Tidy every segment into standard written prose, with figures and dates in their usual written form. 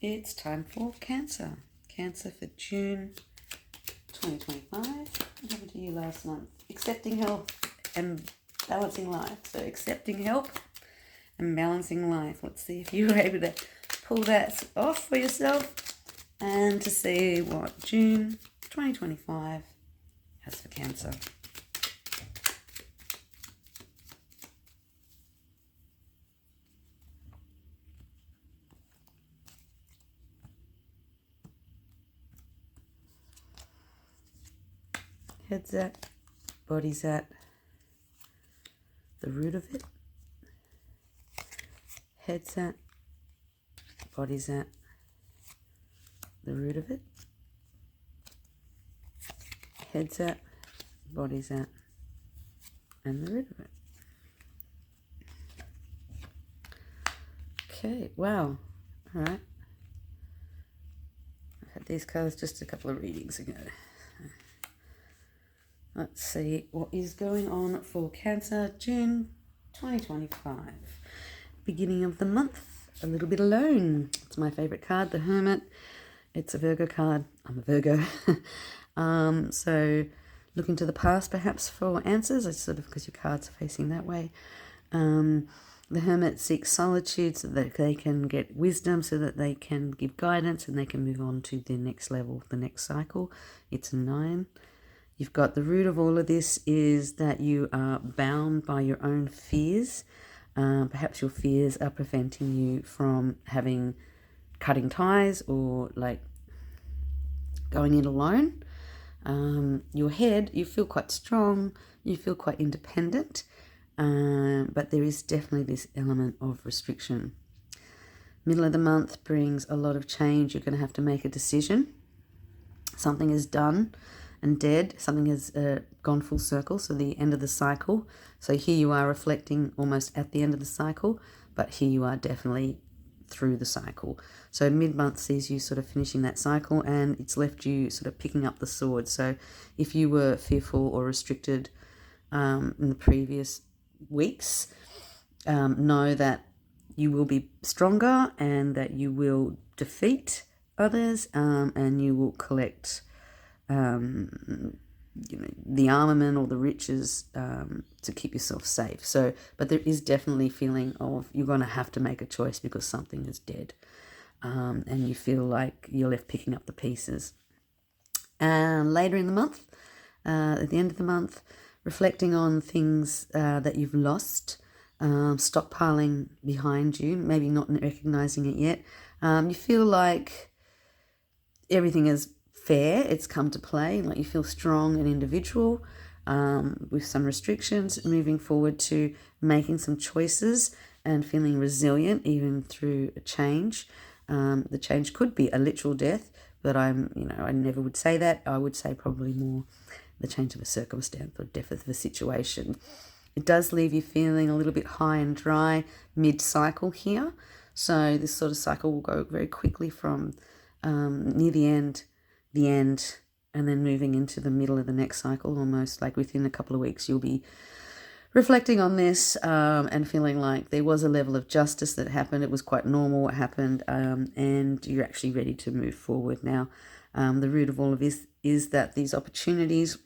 it's time for Cancer. Cancer for June 2025. What happened to you last month? Accepting health and balancing life. So accepting help and balancing life. Let's see if you were able to pull that off for yourself and to see what June 2025 has for Cancer. Head's at, body's at, the root of it. Head's at, body's at, the root of it. Head's at, body's at, and the root of it. Okay, wow. All right. I had these cards just a couple of readings ago. Let's see what is going on for Cancer, June 2025. Beginning of the month, a little bit alone. It's my favorite card, the Hermit. It's a Virgo card. I'm a Virgo. So look into the past perhaps for answers. It's sort of because your cards are facing that way. The Hermit seeks solitude so that they can get wisdom, so that they can give guidance and they can move on to their next level, the next cycle. It's a 9. You've got the root of all of this is that you are bound by your own fears. Perhaps your fears are preventing you from cutting ties or like going it alone. Your head, you feel quite strong, you feel quite independent, but there is definitely this element of restriction. Middle of the month brings a lot of change. You're going to have to make a decision. Something is done and dead. Something has gone full circle, so the end of the cycle. So here you are reflecting almost at the end of the cycle, but here you are definitely through the cycle. So mid-month sees you sort of finishing that cycle, and it's left you sort of picking up the sword. So if you were fearful or restricted in the previous weeks, know that you will be stronger and that you will defeat others, and you will collect the armament or the riches to keep yourself safe. So, but there is definitely a feeling of you're going to have to make a choice because something is dead, and you feel like you're left picking up the pieces. And later in the month, at the end of the month, reflecting on things that you've lost, stockpiling behind you, maybe not recognizing it yet. You feel like everything is fair, it's come to play, like you feel strong and individual, with some restrictions, moving forward to making some choices and feeling resilient even through a change. The change could be a literal death, but I never would say that. I would say probably more the change of a circumstance or death of a situation. It does leave you feeling a little bit high and dry mid-cycle here. So this sort of cycle will go very quickly from near the end, and then moving into the middle of the next cycle. Almost like within a couple of weeks you'll be reflecting on this and feeling like there was a level of justice that happened. It was quite normal what happened, and you're actually ready to move forward now. The root of all of this is that these opportunities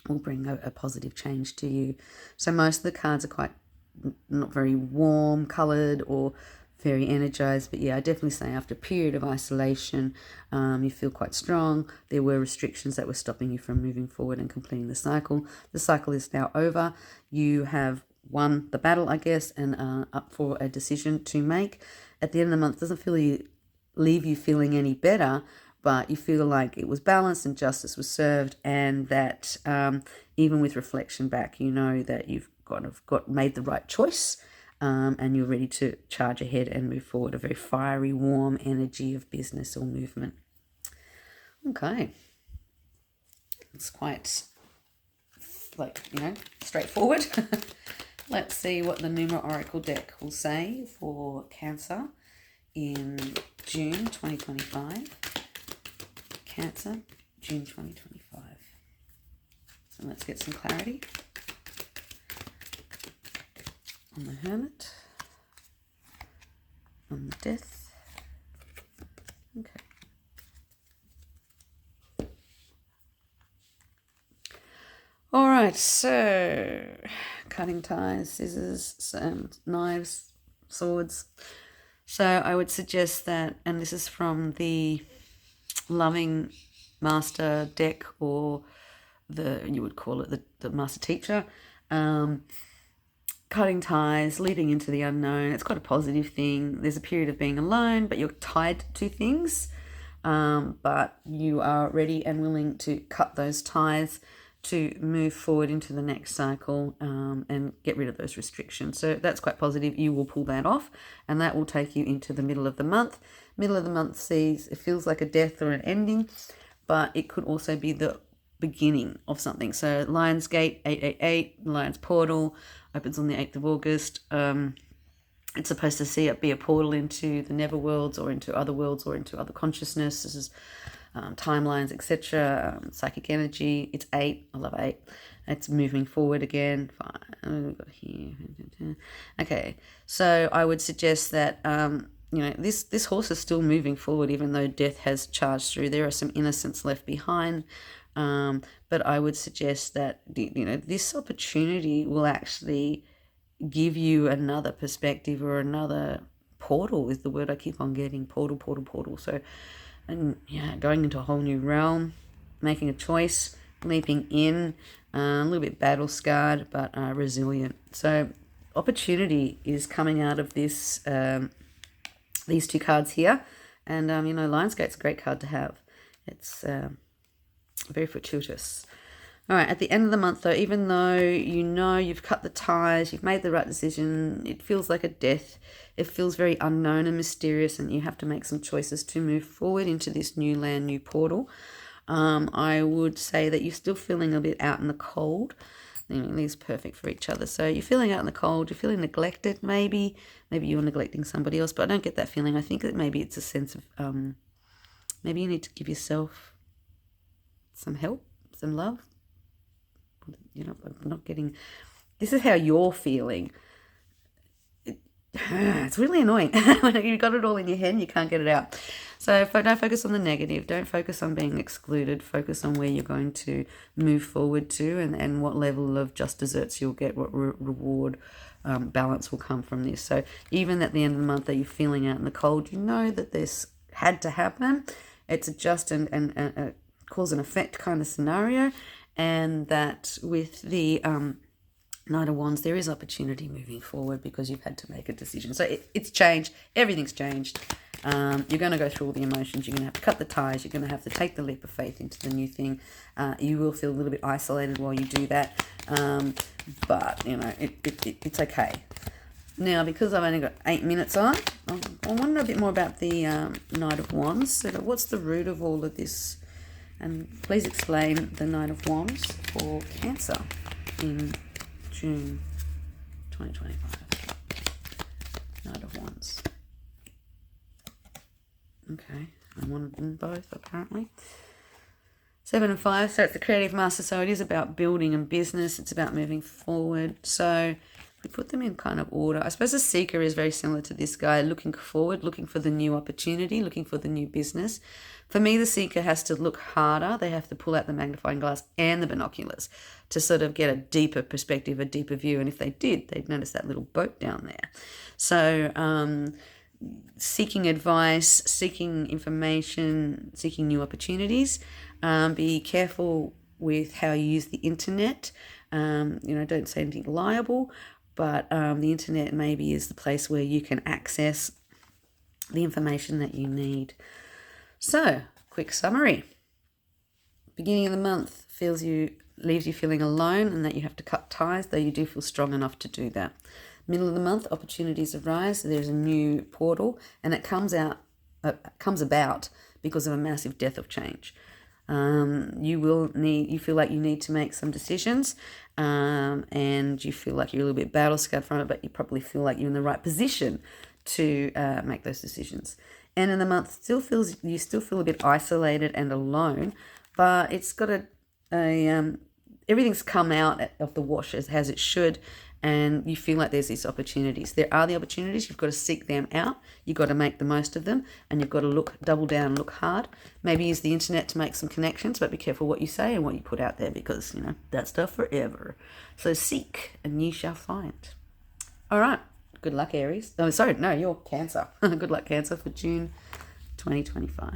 will bring a positive change to you. So most of the cards are quite not very warm coloured or very energized, but yeah, I definitely say after a period of isolation, you feel quite strong. There were restrictions that were stopping you from moving forward and completing the cycle. The cycle is now over. You have won the battle, I guess, and up for a decision to make. At the end of the month, doesn't leave you feeling any better, but you feel like it was balanced and justice was served, and that even with reflection back, you know that you've made the right choice. And you're ready to charge ahead and move forward, a very fiery, warm energy of business or movement. Okay. It's quite, straightforward. Let's see what the Numa Oracle deck will say for Cancer in June 2025. Cancer, June 2025. So let's get some clarity on the Hermit, on the Death, right, so cutting ties, scissors, knives, swords. So I would suggest that, and this is from the Loving Master deck, or you would call it the Master Teacher. Cutting ties, leading into the unknown. It's quite a positive thing. There's a period of being alone, but you're tied to things. But you are ready and willing to cut those ties to move forward into the next cycle, and get rid of those restrictions. So that's quite positive. You will pull that off, and that will take you into the middle of the month. Middle of the month it feels like a death or an ending, but it could also be the beginning of something. So Lion's Gate 888, Lion's Portal, opens on the 8th of August. It's supposed to see it be a portal into the netherworlds, or into other worlds, or into other consciousness. This is timelines, etc. Psychic energy. It's 8. I love 8. It's moving forward again. Fine. We've got here. Okay, so I would suggest that this horse is still moving forward, even though death has charged through. There are some innocents left behind. But I would suggest that this opportunity will actually give you another perspective, or another portal is the word I keep on getting. Portal. So, and going into a whole new realm, making a choice, leaping in, a little bit battle scarred, but resilient. So opportunity is coming out of this, these two cards here. And Lionsgate's a great card to have. It's very fortuitous. All right, at the end of the month, though, even though you've cut the ties, you've made the right decision, it feels like a death. It feels very unknown and mysterious, and you have to make some choices to move forward into this new land, new portal. I would say that you're still feeling a bit out in the cold. These are perfect for each other. So you're feeling out in the cold, you're feeling neglected maybe. Maybe you're neglecting somebody else, but I don't get that feeling. I think that maybe it's a sense of, maybe you need to give yourself some help, some love. I'm not getting, this is how you're feeling. It's really annoying when you've got it all in your head and you can't get it out. So don't focus on the negative. Don't focus on being excluded. Focus on where you're going to move forward to, and what level of just desserts you'll get, what reward balance will come from this. So even at the end of the month that you're feeling out in the cold, you know that this had to happen. It's a just and cause and effect kind of scenario. And that with the Knight of Wands, there is opportunity moving forward because you've had to make a decision. So it's changed. Everything's changed. You're going to go through all the emotions. You're going to have to cut the ties. You're going to have to take the leap of faith into the new thing. You will feel a little bit isolated while you do that. But, it's okay. Now, because I've only got 8 minutes on, I want to know a bit more about the Knight of Wands. So what's the root of all of this? And please explain the Knight of Wands for Cancer in June 2025. Knight of Wands. Okay, I wanted them both apparently. 7 and 5, so it's the creative master, so it is about building and business. It's about moving forward. So we put them in kind of order. I suppose the seeker is very similar to this guy, looking forward, looking for the new opportunity, looking for the new business. For me, the seeker has to look harder. They have to pull out the magnifying glass and the binoculars to sort of get a deeper perspective, a deeper view. And if they did, they'd notice that little boat down there. So seeking advice, seeking information, seeking new opportunities. Be careful with how you use the internet. Don't say anything liable, but the internet maybe is the place where you can access the information that you need. So, quick summary. Beginning of the month leaves you feeling alone and that you have to cut ties, though you do feel strong enough to do that. Middle of the month, opportunities arise. There's a new portal, and it comes about because of a massive death of change. You feel like you need to make some decisions, and you feel like you're a little bit battle scarred from it, but you probably feel like you're in the right position to make those decisions. And in the month, you still feel a bit isolated and alone, but it's got everything's come out of the wash as it should, and you feel like there's these opportunities. There are the opportunities. You've got to seek them out. You've got to make the most of them, and you've got to double down, look hard. Maybe use the internet to make some connections, but be careful what you say and what you put out there, because, you know, that stuff forever. So seek, and ye shall find. All right. Good luck, Aries. Oh, sorry, no, you're Cancer. Good luck, Cancer, for June 2025.